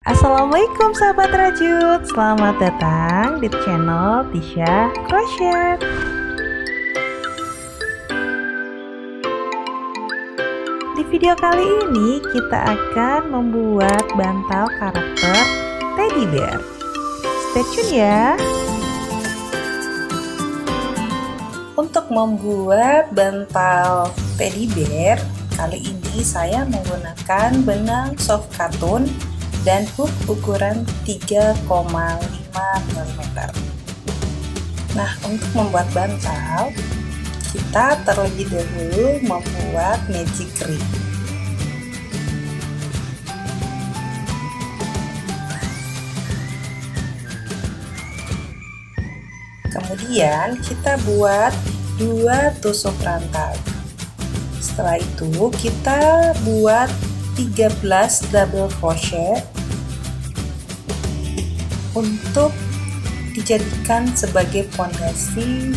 Assalamualaikum sahabat rajut, selamat datang di channel Tisha Crochet. Di video kali ini kita akan membuat bantal karakter teddy bear. Stay tune ya. Untuk membuat bantal teddy bear, kali ini saya menggunakan benang soft cotton dan hook ukuran 3,5 mm. Nah, untuk membuat bantal, kita terlebih dahulu membuat magic ring. Kemudian kita buat 2 tusuk rantai. Setelah itu kita buat 13 double crochet untuk dijadikan sebagai fondasi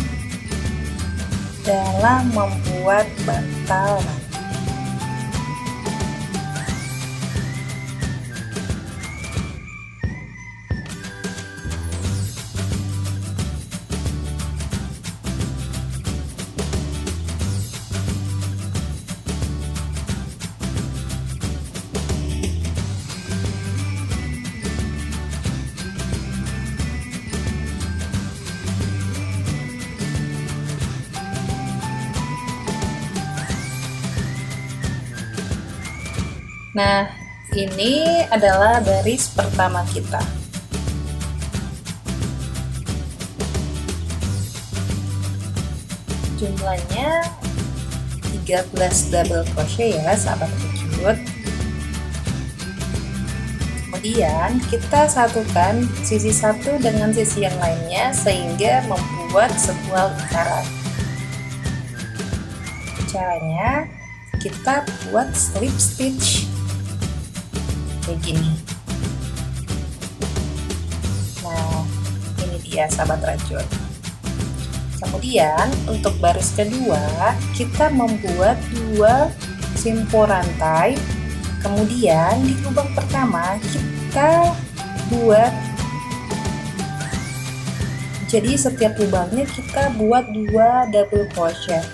dalam membuat bantal nanti. Nah, ini adalah baris pertama kita. Jumlahnya 13 double crochet ya, sahabat rajut. Kemudian kita satukan sisi satu dengan sisi yang lainnya sehingga membuat sebuah lingkaran. Caranya kita buat slip stitch kayak gini. Nah, ini dia sahabat rajut. Kemudian untuk baris kedua kita membuat 2 simpul rantai. Kemudian di lubang pertama kita buat, jadi setiap lubangnya kita buat 2 double crochet.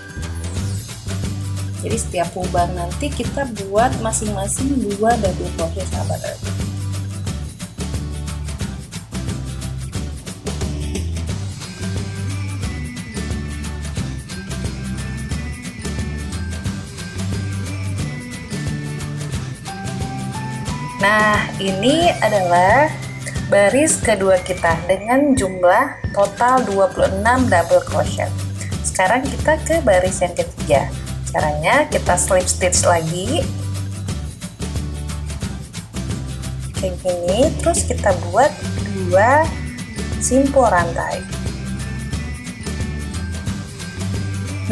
Jadi setiap lubang nanti kita buat masing-masing 2 double crochet sahabat rajut. Nah, ini adalah baris kedua kita dengan jumlah total 26 double crochet. Sekarang kita ke baris yang ketiga. Caranya kita slip stitch lagi kayak gini, terus kita buat 2 simpul rantai.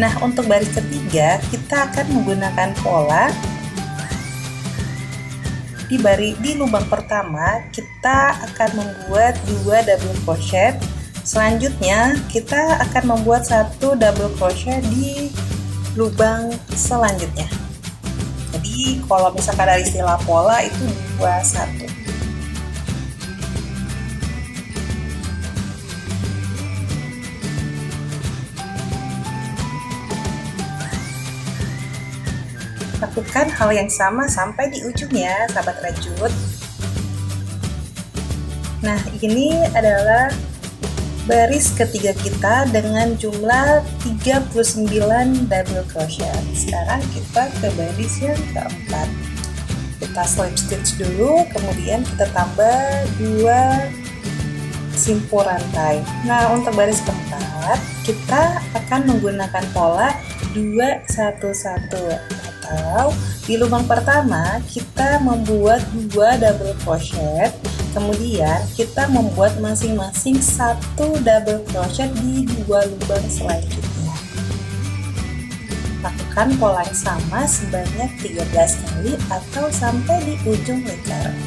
Nah, untuk baris ketiga kita akan menggunakan pola di lubang pertama kita akan membuat 2 double crochet. Selanjutnya kita akan membuat 1 double crochet di lubang selanjutnya. Jadi kalau misalkan dari istilah pola itu 2-1. Lakukan hal yang sama sampai di ujungnya sahabat rajut. Nah, ini adalah baris ketiga kita dengan jumlah 39 double crochet. Sekarang kita ke baris yang keempat. Kita slip stitch dulu, kemudian kita tambah 2 simpul rantai. Nah, untuk baris keempat kita akan menggunakan pola 2-1-1, atau di lubang pertama kita membuat 2 double crochet. Kemudian kita membuat masing-masing 1 double crochet di 2 lubang selanjutnya. Lakukan pola yang sama sebanyak 13 kali atau sampai di ujung lingkaran.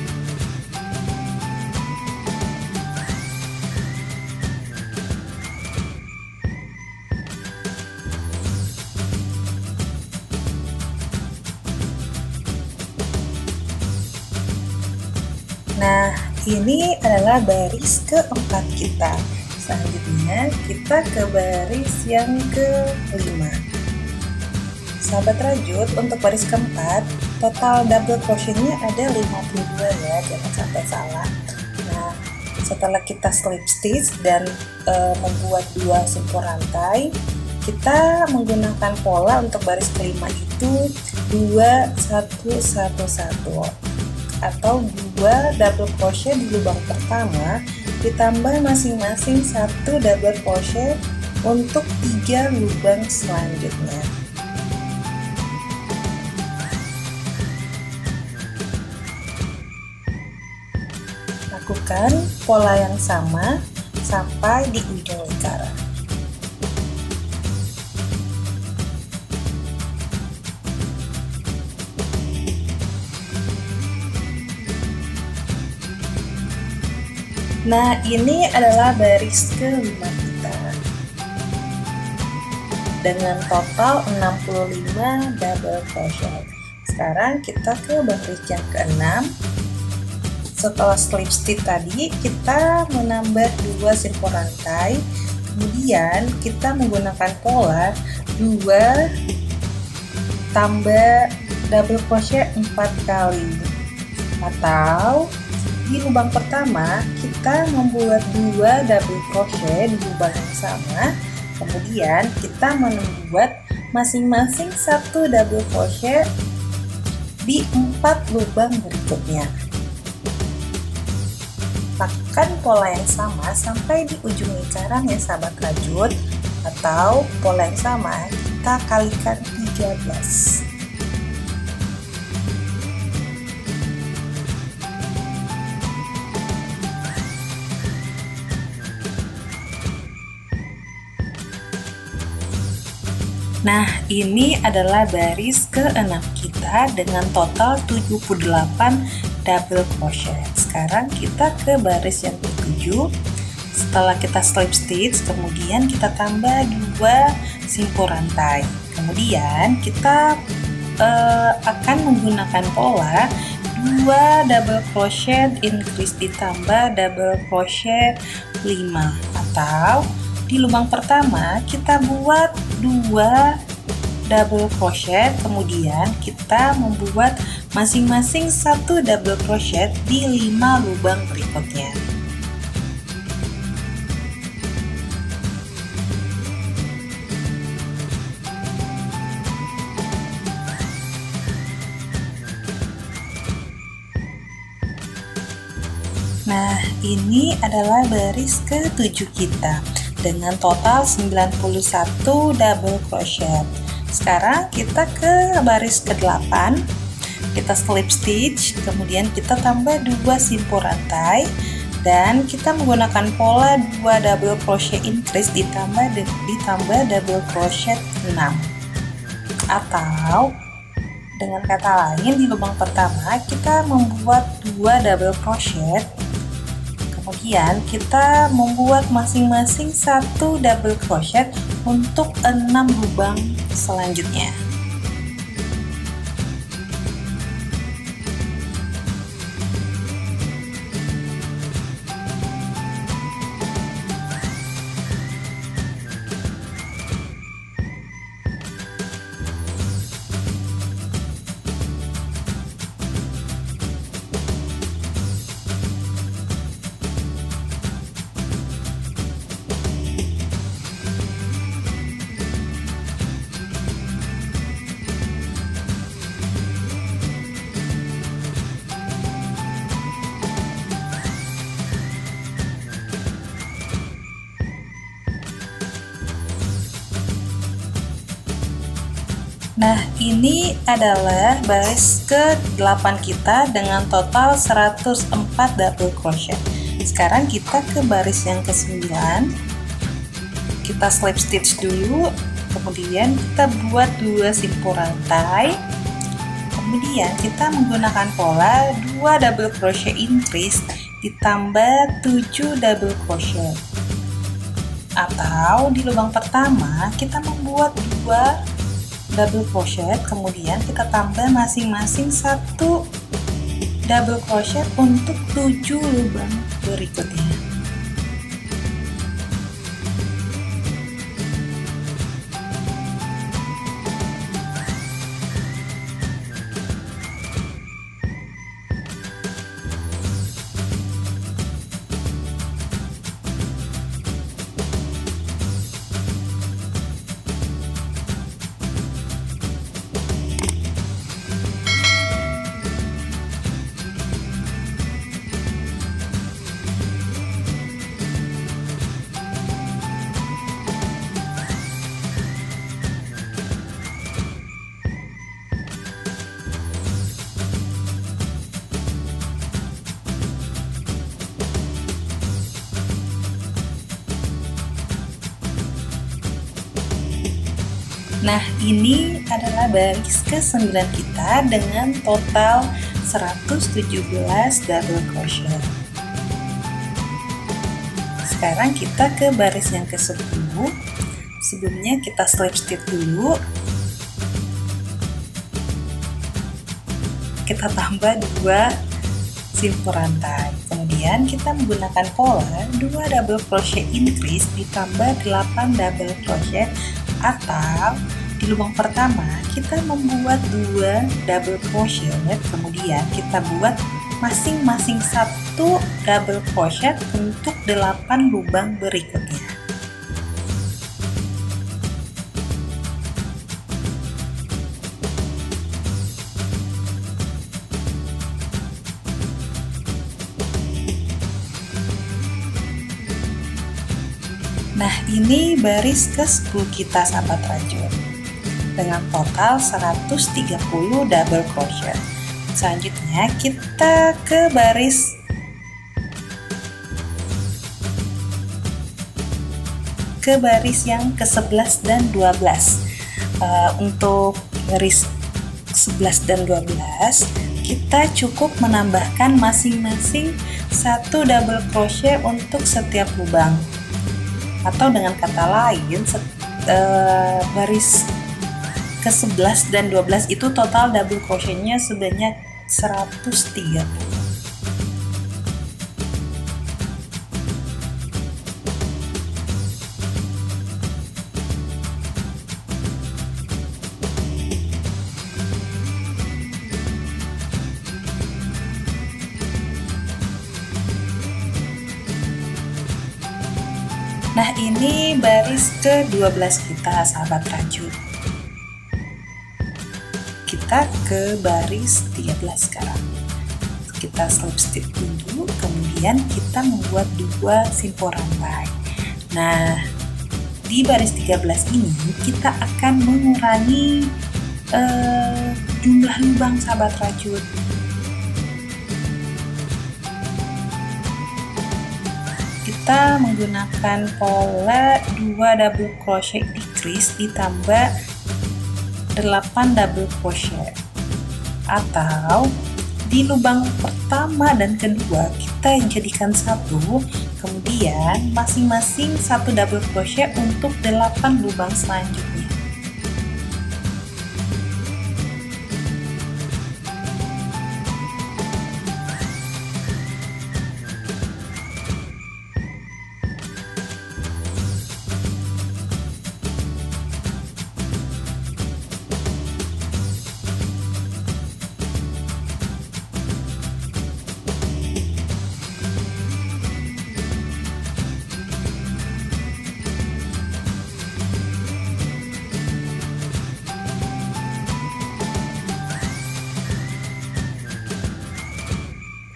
Nah, ini adalah baris keempat kita. Selanjutnya kita ke baris yang kelima. Sahabat rajut, untuk baris keempat total double crochetnya ada 52 ya, jangan sampai salah. Nah, setelah kita slip stitch dan membuat 2 simpul rantai, kita menggunakan pola untuk baris kelima itu 2 1 1 1 atau 2 double crochet di lubang pertama ditambah masing-masing 1 double crochet untuk 3 lubang selanjutnya. Lakukan pola yang sama sampai di ujung lingkaran. Nah, ini adalah baris kelima kita dengan total 65 double crochet. Sekarang kita ke baris yang keenam. Setelah slip stitch tadi, kita menambah 2 simpul rantai, kemudian kita menggunakan pola 2 tambah double crochet 4 kali, atau di lubang pertama kita membuat 2 double crochet di lubang yang sama, kemudian kita membuat masing-masing 1 double crochet di 4 lubang berikutnya. Lakukan pola yang sama sampai di ujung lingkaran ya sahabat rajut, atau pola yang sama kita kalikan 13. Nah, ini adalah baris ke-6 kita dengan total 78 double crochet. Sekarang kita ke baris yang ke-7. Setelah kita slip stitch, kemudian kita tambah 2 simpul rantai. Kemudian kita akan menggunakan pola 2 double crochet increase ditambah double crochet 5, atau di lubang pertama kita buat 2 double crochet, kemudian kita membuat masing-masing 1 double crochet di 5 lubang berikutnya. Nah, ini adalah baris ke-7 kita dengan total 91 double crochet. Sekarang kita ke baris ke-8. Kita slip stitch, kemudian kita tambah 2 simpul rantai dan kita menggunakan pola 2 double crochet increase ditambah double crochet 6. Atau dengan kata lain, di lubang pertama kita membuat 2 double crochet, kemudian kita membuat masing-masing 1 double crochet untuk 6 lubang selanjutnya. Nah, ini adalah baris ke-8 kita dengan total 104 double crochet. Sekarang kita ke baris yang ke-9. Kita slip stitch dulu, kemudian kita buat 2 simpul rantai. Kemudian kita menggunakan pola 2 double crochet increase ditambah 7 double crochet. Atau di lubang pertama kita membuat 2 double crochet, kemudian kita tambah masing-masing 1 double crochet untuk 7 lubang berikutnya. Nah, ini adalah baris ke-9 kita dengan total 117 double crochet. Sekarang kita ke baris yang ke-10. Sebelumnya kita slip stitch dulu. Kita tambah 2 simpul rantai. Kemudian kita menggunakan pola 2 double crochet increase ditambah 8 double crochet, atau di lubang pertama kita membuat 2 double crochet, kemudian kita buat masing-masing 1 double crochet untuk 8 lubang berikutnya. Nah, ini baris ke-10 kita, sahabat rajut, dengan total 130 double crochet. Selanjutnya kita ke baris yang ke-11 dan 12. Untuk baris 11 dan 12 kita cukup menambahkan masing-masing 1 double crochet untuk setiap lubang. Atau dengan kata lain, baris ke-11 dan 12 itu total double crochetnya sebanyak 130. Nah, ini baris ke-12 kita, sahabat rajut. Kita ke baris 13 sekarang. Kita slip stitch dulu, kemudian kita membuat 2 simpul rantai. Nah, di baris 13 ini kita akan mengurangi jumlah lubang, sahabat rajut. Kita menggunakan pola 2 double crochet decrease ditambah 8 double crochet, atau di lubang pertama dan kedua kita jadikan 1, kemudian masing-masing 1 double crochet untuk 8 lubang selanjutnya.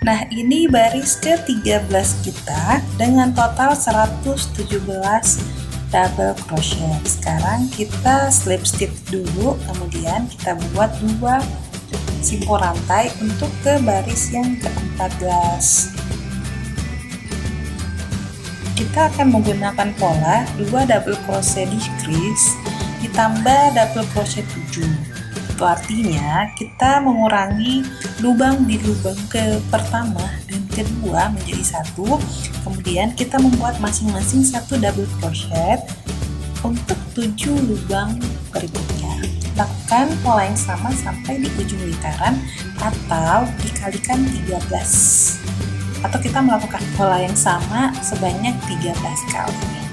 Nah, ini baris ke-13 kita dengan total 117 double crochet. Sekarang kita slip stitch dulu, kemudian kita buat 2 simpul rantai untuk ke baris yang ke-14. Kita akan menggunakan pola 2 double crochet decrease ditambah double crochet 7. Itu artinya kita mengurangi lubang di lubang ke pertama dan kedua menjadi 1, kemudian kita membuat masing-masing 1 double crochet untuk 7 lubang berikutnya. Lakukan pola yang sama sampai di ujung lingkaran atau dikalikan 13. Atau kita melakukan pola yang sama sebanyak 13 kali.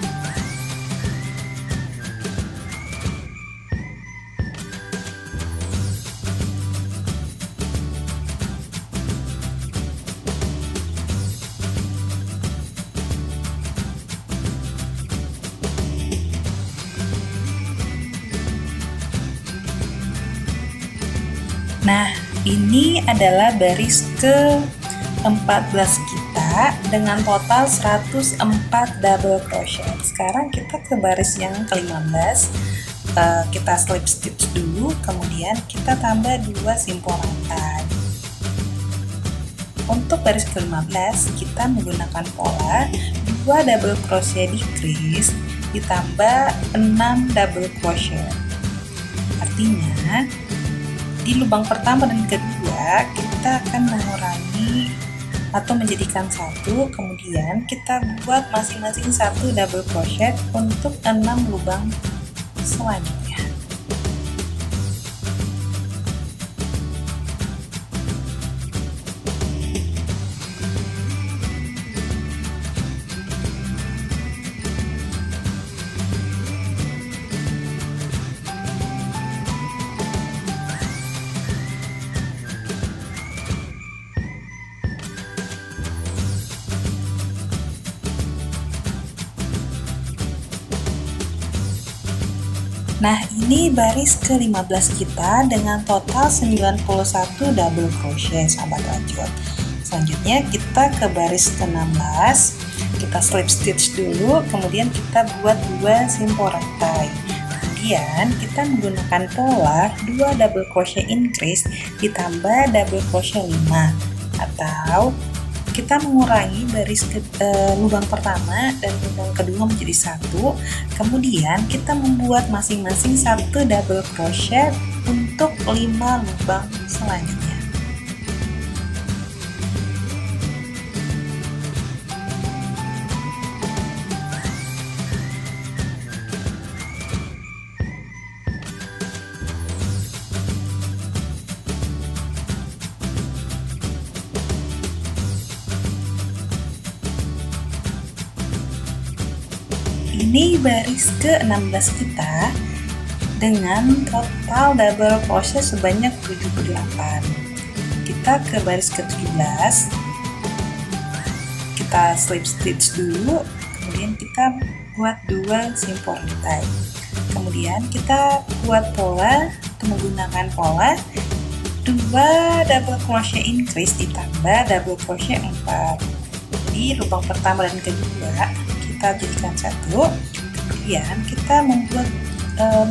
Nah, ini adalah baris ke-14 kita dengan total 104 double crochet. Sekarang kita ke baris yang ke-15. Kita slip stitch dulu, kemudian kita tambah 2 simpul rantai. Untuk baris ke-15 kita menggunakan pola 2 double crochet decrease ditambah 6 double crochet. Artinya di lubang pertama dan kedua kita akan mengurangi atau menjadikan 1, kemudian kita buat masing-masing 1 double crochet untuk 6 lubang selanjutnya. Nah, ini baris ke-15 kita dengan total 91 double crochet, sahabat rajut. Selanjutnya kita ke baris ke-16, kita slip stitch dulu, kemudian kita buat 2 simpul rantai. Kemudian kita menggunakan pola 2 double crochet increase ditambah double crochet 5, atau kita mengurangi baris lubang pertama dan lubang kedua menjadi 1, kemudian kita membuat masing-masing 1 double crochet untuk 5 lubang selanjutnya. Ini baris ke-16 kita dengan total double crochet sebanyak 78. Kita ke baris ke-17, kita slip stitch dulu, kemudian kita buat 2 simpul rantai. Kemudian kita buat pola atau menggunakan pola 2 double crochet increase ditambah double crochet 4. Jadi lubang pertama dan kedua kita jadikan 1, kemudian kita membuat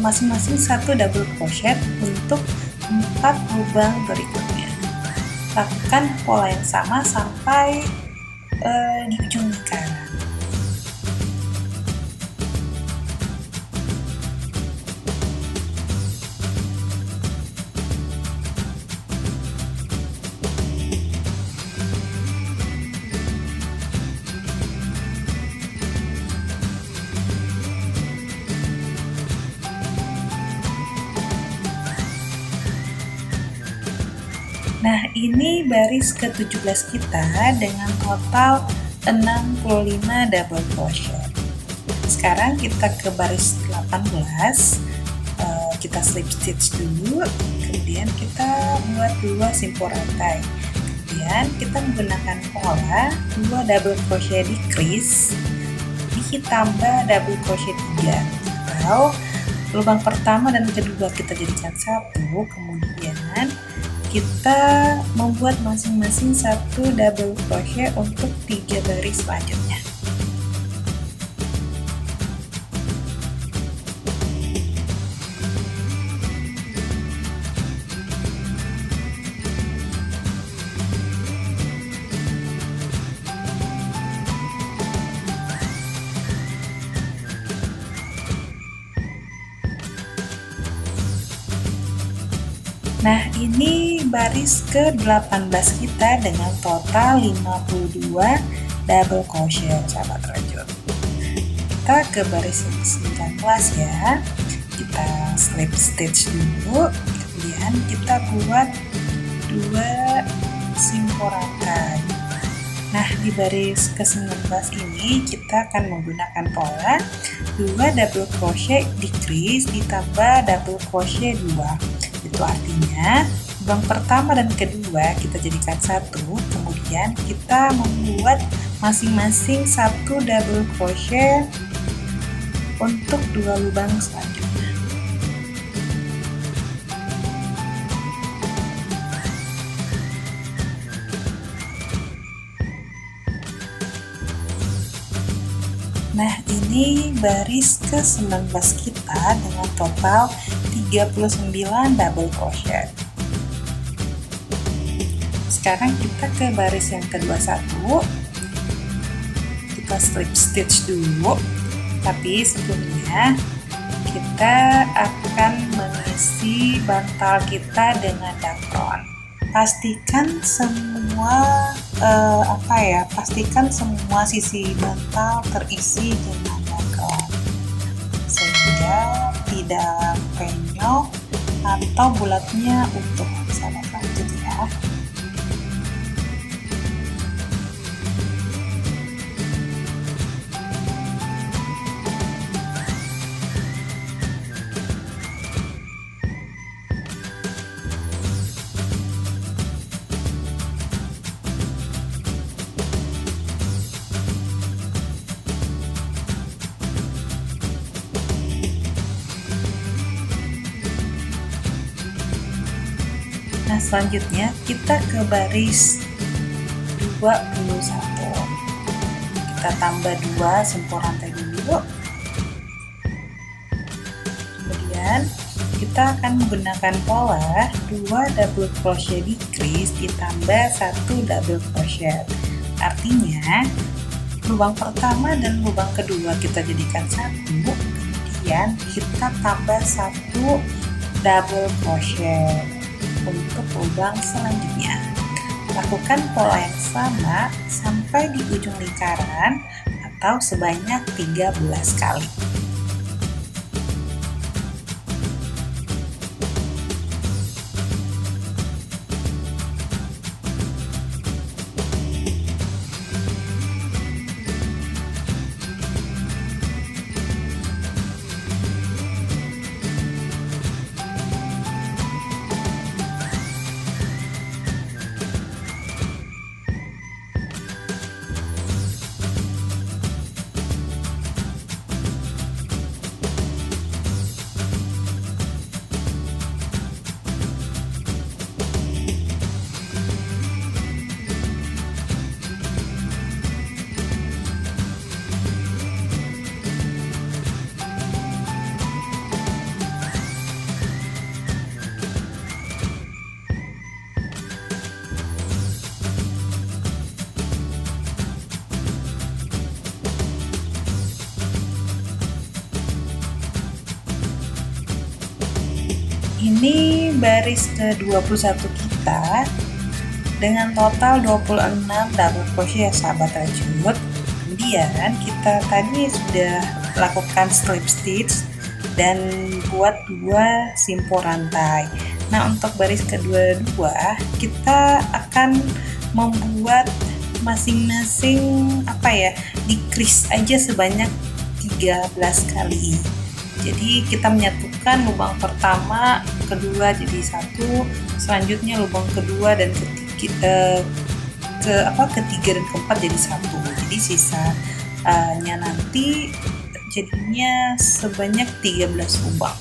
masing-masing 1 double crochet untuk 4 lubang berikutnya. Lakukan pola yang sama sampai di ujung lingkaran. Nah, ini baris ke-17 kita dengan total 65 double crochet. Sekarang kita ke baris 18, kita slip stitch dulu, kemudian kita buat 2 simpul rantai. Kemudian kita menggunakan pola 2 double crochet decrease ditambah double crochet 3, atau lubang pertama dan kedua kita jadikan 1, kemudian kita membuat masing-masing 1 double crochet untuk 3 baris selanjutnya. Nah, ini baris ke-18 kita dengan total 52 double crochet, sahabat rajut. Kita ke baris yang ke-19 ya. kita slip stitch dulu, kemudian kita buat 2 simpul rantai. Nah, di baris ke-19 ini kita akan menggunakan pola 2 double crochet decrease ditambah double crochet 2. Itu artinya lubang pertama dan kedua kita jadikan satu, kemudian kita membuat masing-masing 1 double crochet untuk 2 lubang selanjutnya. Nah, ini baris ke-19 kita dengan total 39 double crochet. Sekarang kita ke baris yang ke-21. Kita slip stitch dulu, tapi sebelumnya kita akan mengisi bantal kita dengan dakron. Pastikan semua pastikan semua sisi bantal terisi dengan dakron sehingga tidak penyok atau bulatnya utuh. Sahabat lanjut ya. Nah, selanjutnya kita ke baris 21. Kita tambah 2 simpul rantai dulu. Kemudian kita akan menggunakan pola 2 double crochet decrease ditambah 1 double crochet. Artinya lubang pertama dan lubang kedua kita jadikan satu, kemudian kita tambah 1 double crochet untuk lubang selanjutnya. Lakukan pola yang sama sampai di ujung lingkaran atau sebanyak 13 kali. Ini baris ke-21 kita dengan total 26 double crochet ya sahabat rajut. Kemudian kita tadi sudah lakukan slip stitch dan buat 2 simpul rantai. Nah, untuk baris ke-22 kita akan membuat masing-masing decrease aja sebanyak 13 kali. Jadi kita menyatukan lubang pertama, kedua jadi satu, selanjutnya lubang kedua dan ketiga dan keempat jadi satu. Jadi sisanya nanti jadinya sebanyak 13 lubang.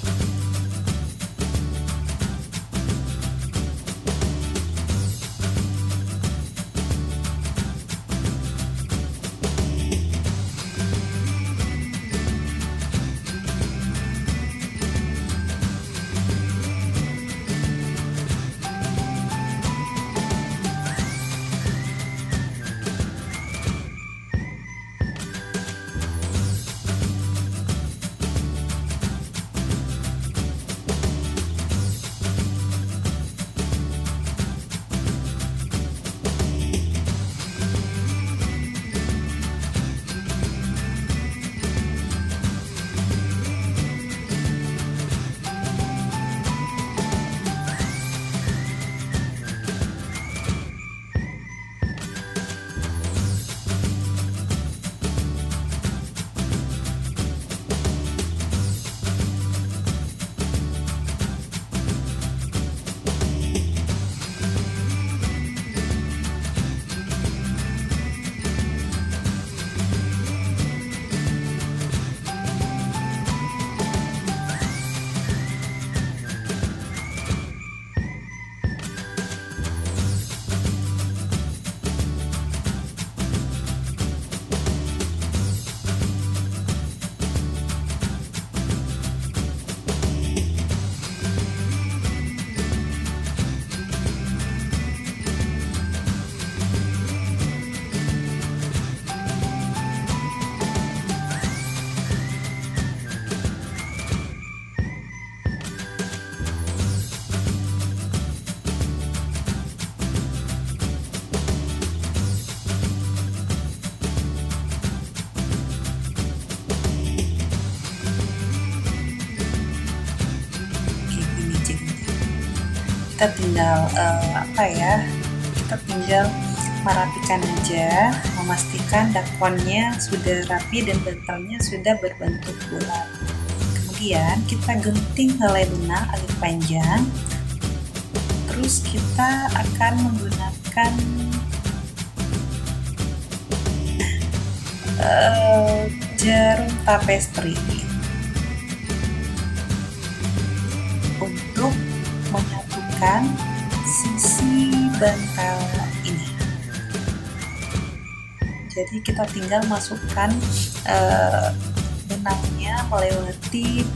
kita tinggal kita tinggal merapikan aja, memastikan dakonnya sudah rapi dan bantalnya sudah berbentuk bulat. Kemudian kita gunting helai benang agak panjang, terus kita akan menggunakan jarum tapestri untuk menyatukan sisi bantal ini. Jadi kita tinggal masukkan benangnya melewati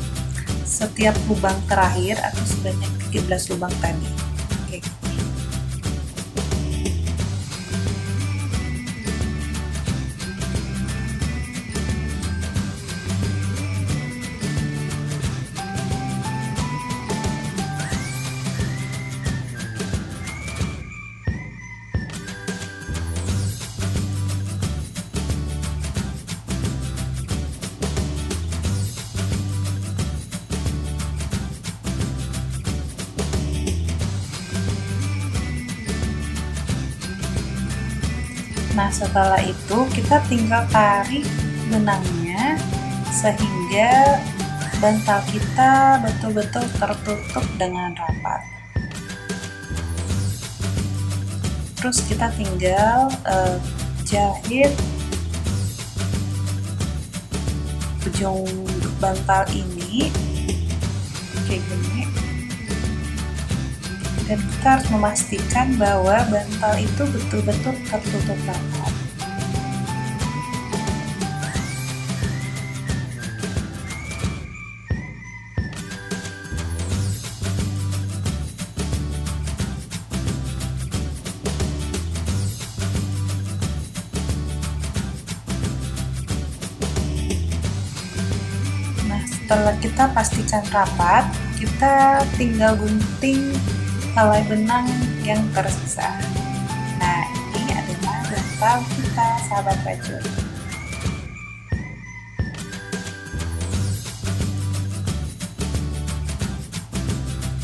setiap lubang terakhir atau sebanyak 13 lubang tadi. Oke. Nah, setelah itu kita tinggal tarik benangnya sehingga bantal kita betul-betul tertutup dengan rapat. Terus kita tinggal jahit ujung bantal ini kayak gini. Dan kita harus memastikan bahwa bantal itu betul-betul tertutup rapat. Nah, setelah kita pastikan rapat, kita tinggal gunting helai benang yang tersisa. Nah, ini adalah bantal kita, sahabat rajut.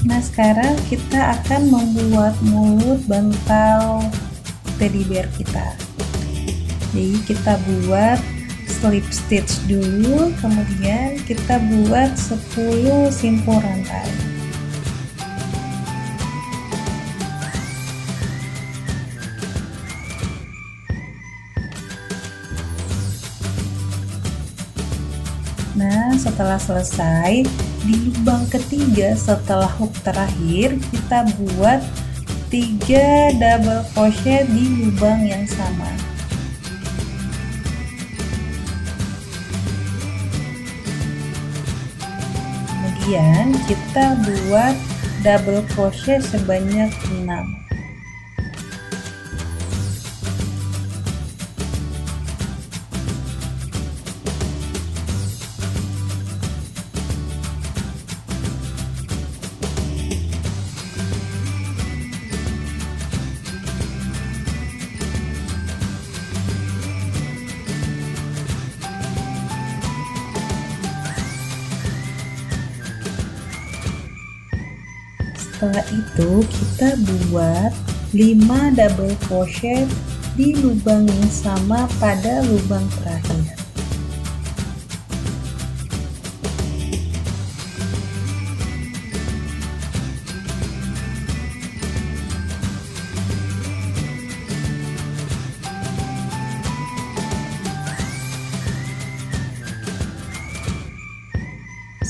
Nah, sekarang kita akan membuat mulut bantal teddy bear kita. Jadi kita buat slip stitch dulu, kemudian kita buat 10 simpul rantai. Nah, setelah selesai, di lubang ketiga setelah hook terakhir kita buat 3 double crochet di lubang yang sama. Kemudian kita buat double crochet sebanyak 6. Setelah itu kita buat 5 double crochet di lubang yang sama pada lubang terakhir.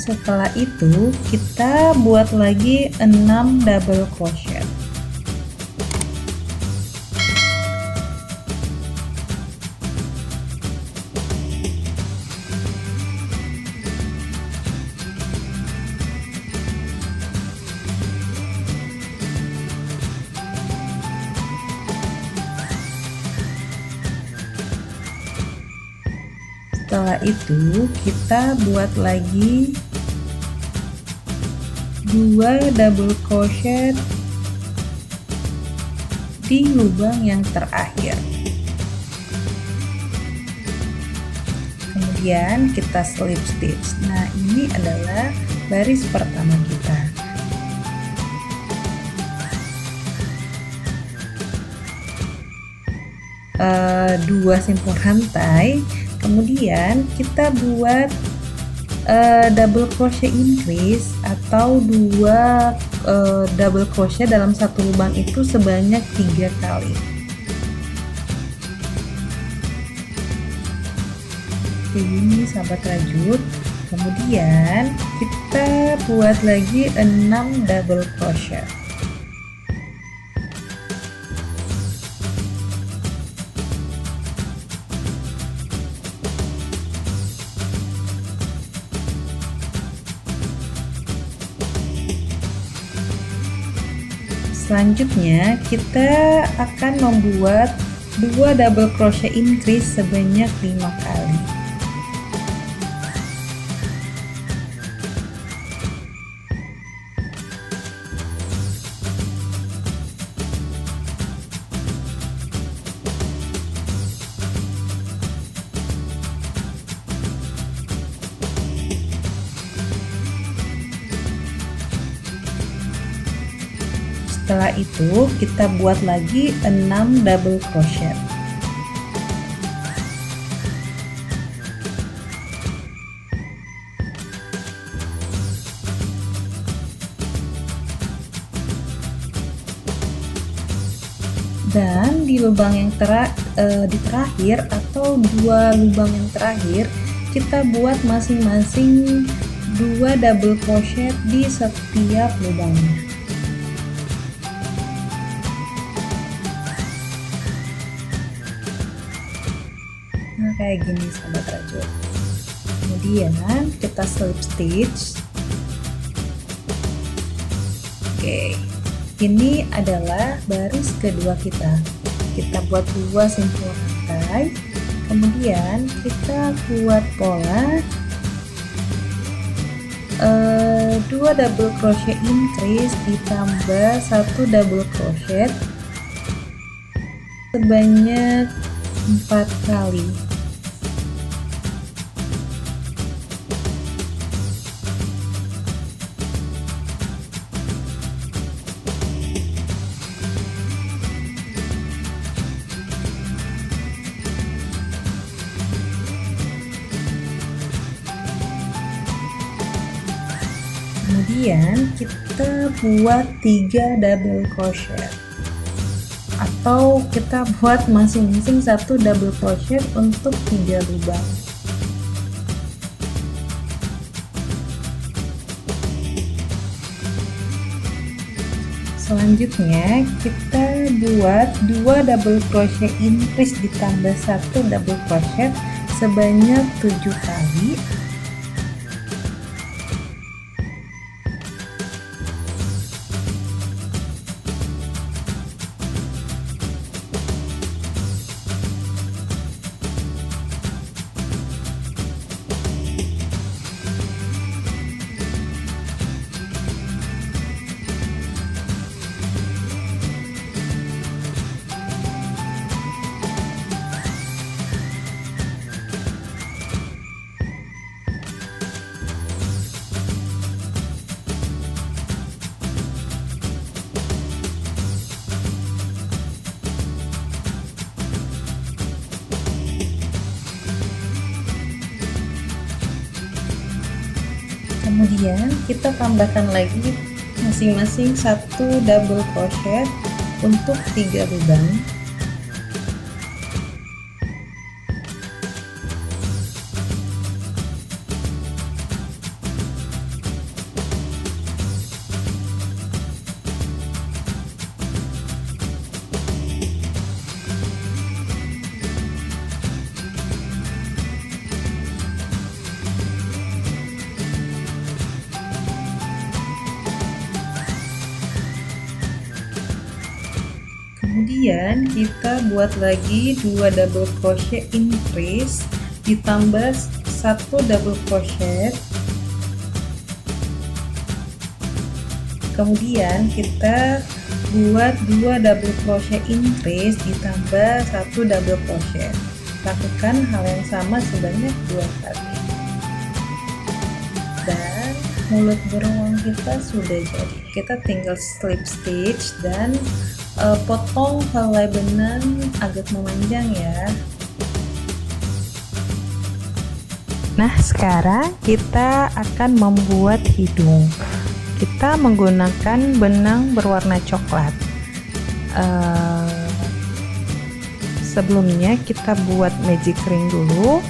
Setelah itu kita buat lagi 6 double crochet. Setelah itu kita buat lagi 2 double crochet di lubang yang terakhir. Kemudian kita slip stitch. Nah, ini adalah baris pertama kita. 2 simpul rantai, kemudian kita buat double crochet increase atau 2 double crochet dalam satu lubang itu sebanyak 3 kali. Kayak gini sahabat rajut. Kemudian kita buat lagi 6 double crochet. Selanjutnya kita akan membuat 2 double crochet increase sebanyak 5 kali. Setelah itu kita buat lagi 6 double crochet. Dan di lubang yang di terakhir atau 2 lubang yang terakhir kita buat masing-masing 2 double crochet di setiap lubangnya. Nah, kayak gini sahabat rajut. Kemudian kita slip stitch. Oke, ini adalah baris kedua kita. Kita buat 2 simpul rantai, kemudian kita buat pola 2 double crochet increase ditambah 1 double crochet sebanyak 4 kali. Kemudian kita buat 3 double crochet atau kita buat masing-masing 1 double crochet untuk 3 lubang. Selanjutnya kita buat 2 double crochet increase ditambah 1 double crochet sebanyak 7 kali. Kemudian kita tambahkan lagi masing-masing 1 double crochet untuk 3 lubang. Kemudian kita buat lagi 2 double crochet increase ditambah 1 double crochet. Kemudian kita buat 2 double crochet increase ditambah 1 double crochet. Lakukan hal yang sama sebanyak 2 kali. Dan mulut beruang kita sudah jadi. Kita tinggal slip stitch dan potong helai benang agak memanjang ya. Nah, sekarang kita akan membuat hidung. Kita menggunakan benang berwarna coklat. Sebelumnya kita buat magic ring dulu,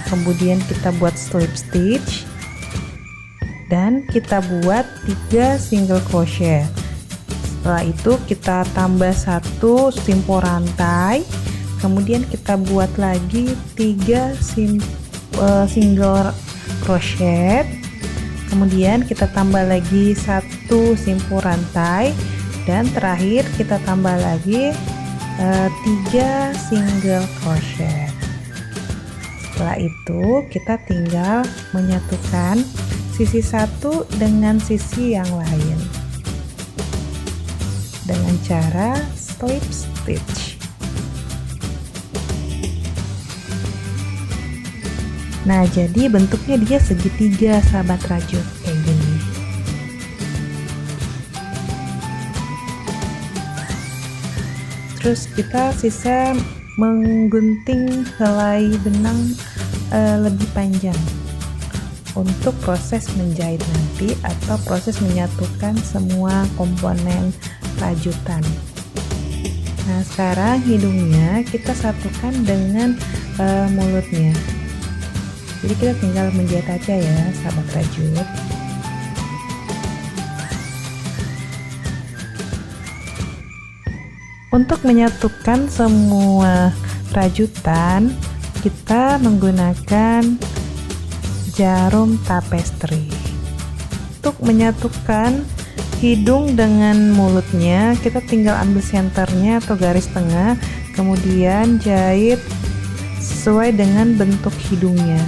kemudian kita buat slip stitch, dan kita buat 3 single crochet. Setelah itu kita tambah 1 simpul rantai, kemudian kita buat lagi 3 single crochet, kemudian kita tambah lagi 1 simpul rantai, dan terakhir kita tambah lagi 3 single crochet. Setelah itu kita tinggal menyatukan sisi satu dengan sisi yang lain dengan cara slip stitch. Nah, jadi bentuknya dia segitiga, sahabat rajut, kayak gini. Terus kita sisa menggunting helai benang lebih panjang untuk proses menjahit nanti atau proses menyatukan semua komponen rajutan. Nah, sekarang hidungnya kita satukan dengan mulutnya. Jadi kita tinggal menjahit aja ya, sahabat rajut. Untuk menyatukan semua rajutan, kita menggunakan jarum tapestry. Untuk menyatukan hidung dengan mulutnya, kita tinggal ambil senternya atau garis tengah, kemudian jahit sesuai dengan bentuk hidungnya.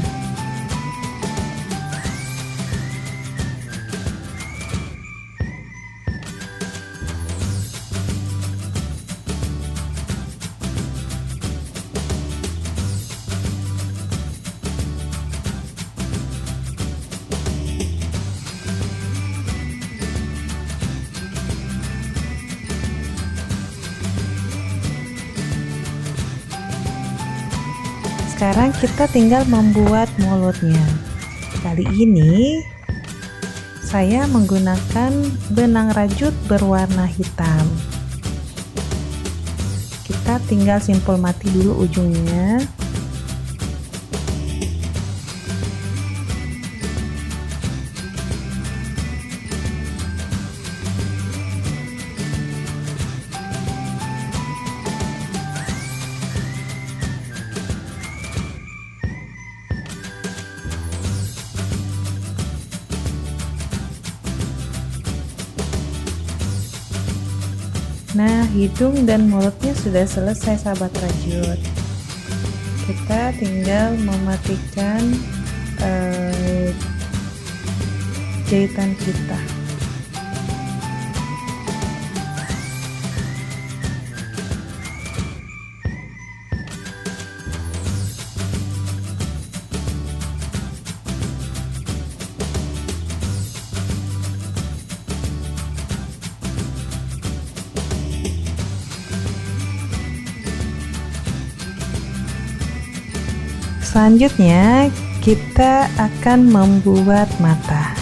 Sekarang kita tinggal membuat mulutnya. Kali ini saya menggunakan benang rajut berwarna hitam. Kita tinggal simpul mati dulu ujungnya. Nah, hidung dan mulutnya sudah selesai, sahabat rajut. Kita tinggal mematikan jahitan kita. Selanjutnya kita akan membuat mata.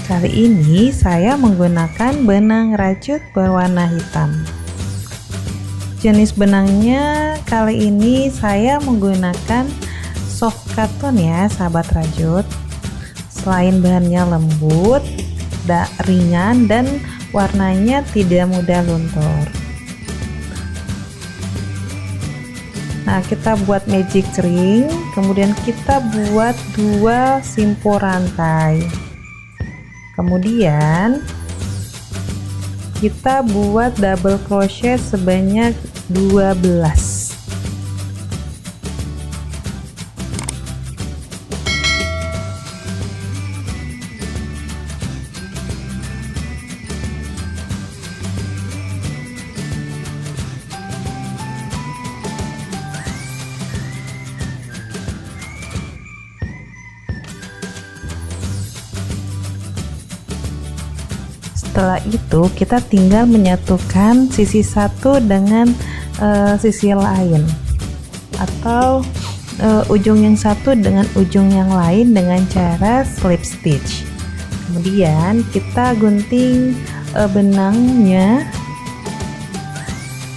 Kali ini saya menggunakan benang rajut berwarna hitam. Jenis benangnya kali ini saya menggunakan soft cotton ya, sahabat rajut. Selain bahannya lembut, ringan, dan warnanya tidak mudah luntur. Nah, kita buat magic ring, kemudian kita buat 2 simpul rantai. Kemudian kita buat double crochet sebanyak 12. setelah itu kita tinggal menyatukan sisi satu dengan sisi lain, atau ujung yang satu dengan ujung yang lain dengan cara slip stitch. Kemudian kita gunting benangnya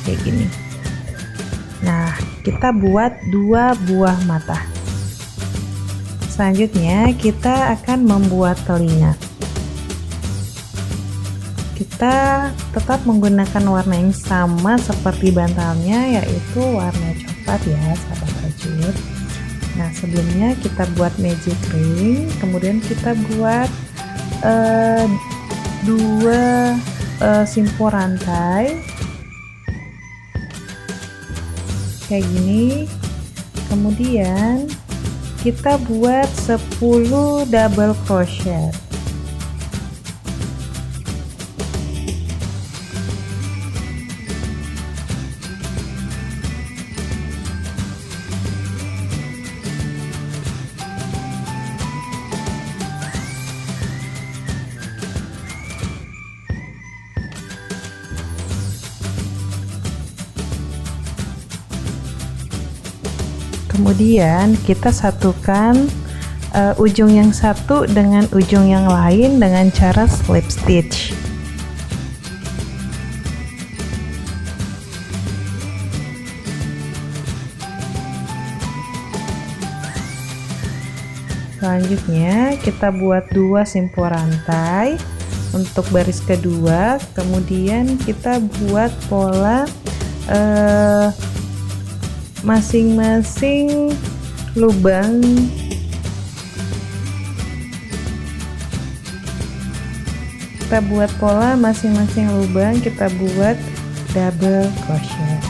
kayak gini. Nah, kita buat 2 buah mata. Selanjutnya kita akan membuat telinga. Kita tetap menggunakan warna yang sama seperti bantalnya, yaitu warna coklat ya sahabat rajut. Nah, sebelumnya kita buat magic ring, kemudian kita buat 2 simpul rantai kayak gini. Kemudian kita buat 10 double crochet. Kemudian kita satukan ujung yang satu dengan ujung yang lain dengan cara slip stitch. Selanjutnya kita buat 2 simpul rantai untuk baris kedua, kemudian kita buat pola masing-masing lubang kita buat pola masing-masing lubang, kita buat double crochet.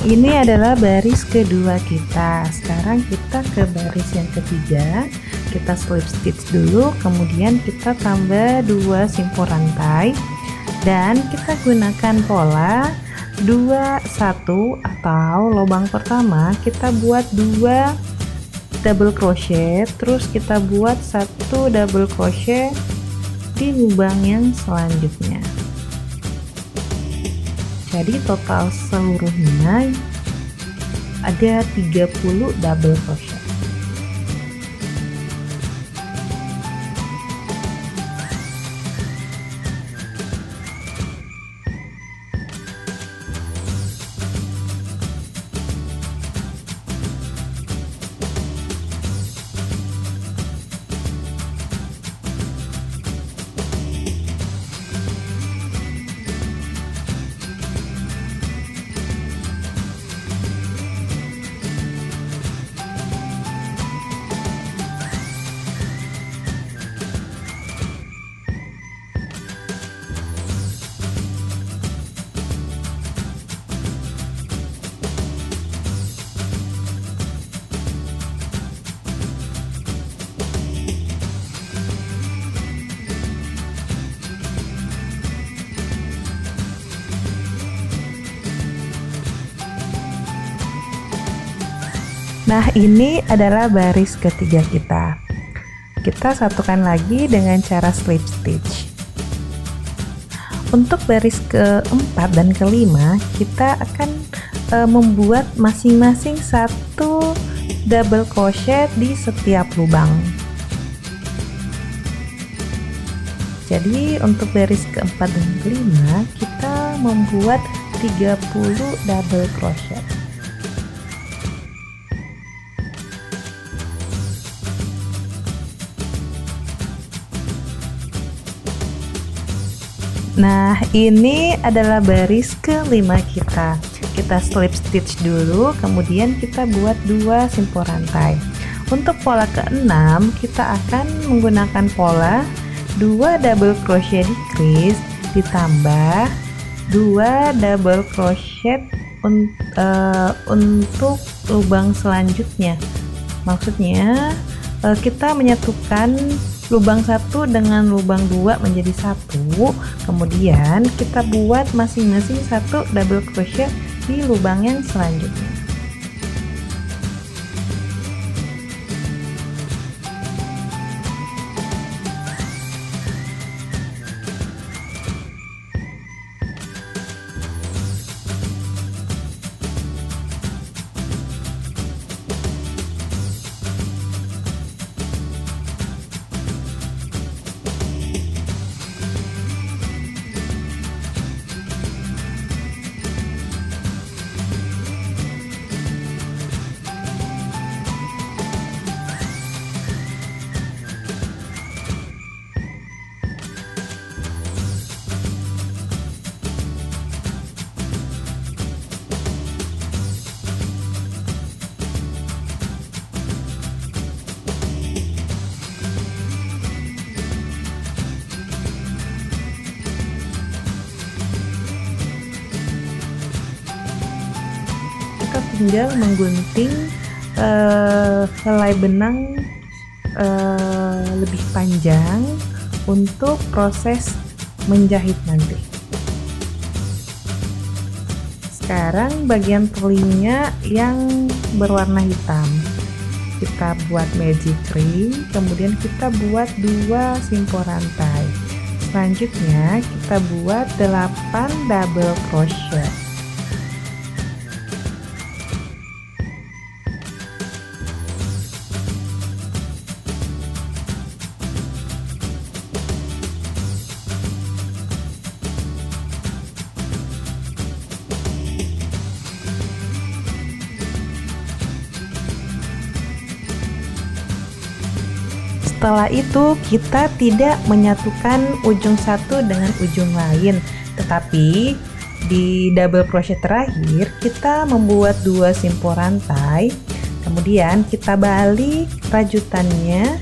Ini adalah baris kedua kita. Sekarang kita ke baris yang ketiga. Kita slip stitch dulu, kemudian kita tambah 2 simpul rantai dan kita gunakan pola 2-1 atau lubang pertama kita buat 2 double crochet, terus kita buat 1 double crochet di lubang yang selanjutnya. Jadi total seluruhnya ada 30 double crochet. Nah, ini adalah baris ketiga kita. Kita satukan lagi dengan cara slip stitch. Untuk baris keempat dan kelima, kita akan membuat masing-masing 1 double crochet di setiap lubang. Jadi untuk baris keempat dan kelima, kita membuat 30 double crochet. Nah, ini adalah baris kelima kita. Kita slip stitch dulu, kemudian kita buat 2 simpul rantai. Untuk pola ke-6, kita akan menggunakan pola 2 double crochet di crease ditambah 2 double crochet untuk lubang selanjutnya. Maksudnya kita menyatukan lubang 1 dengan lubang 2 menjadi 1, kemudian kita buat masing-masing 1 double crochet di lubang yang selanjutnya. Kita tinggal menggunting helai benang lebih panjang untuk proses menjahit nanti. Sekarang bagian telinga yang berwarna hitam kita buat magic ring, kemudian kita buat 2 simpul rantai. Selanjutnya kita buat 8 double crochet. Setelah itu kita tidak menyatukan ujung satu dengan ujung lain, tetapi di double crochet terakhir kita membuat 2 simpul rantai, kemudian kita balik rajutannya,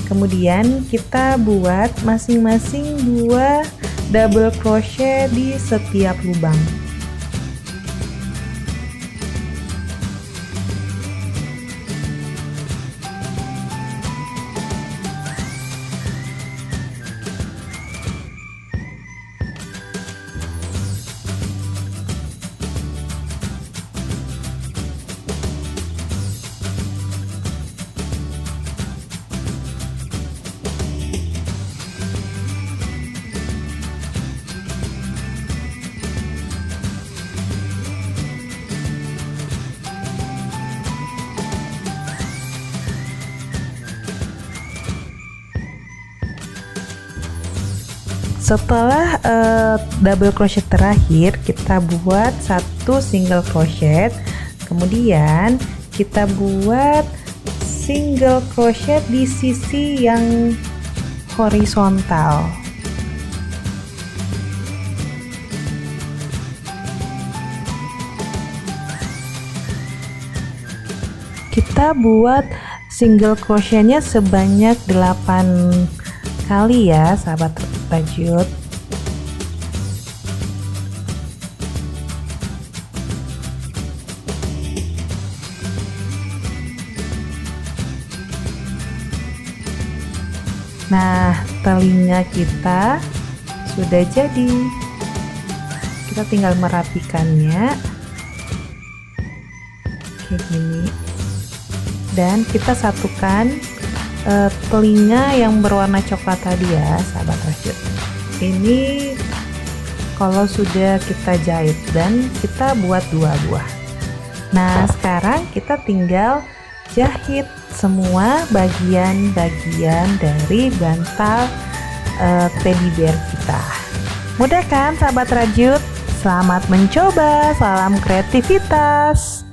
kemudian kita buat masing-masing 2 double crochet di setiap lubang. Setelah double crochet terakhir kita buat 1 single crochet, kemudian kita buat single crochet di sisi yang horizontal. Kita buat single crochetnya sebanyak 8 kali ya sahabat rajut. Nah, telinga kita sudah jadi. Kita tinggal merapikannya kayak gini, dan kita satukan telinga yang berwarna coklat tadi ya sahabat rajut. Ini kalau sudah kita jahit dan kita buat 2 buah. Nah, sekarang kita tinggal jahit semua bagian-bagian dari bantal teddy bear kita. Mudah kan sahabat rajut? Selamat mencoba, salam kreativitas.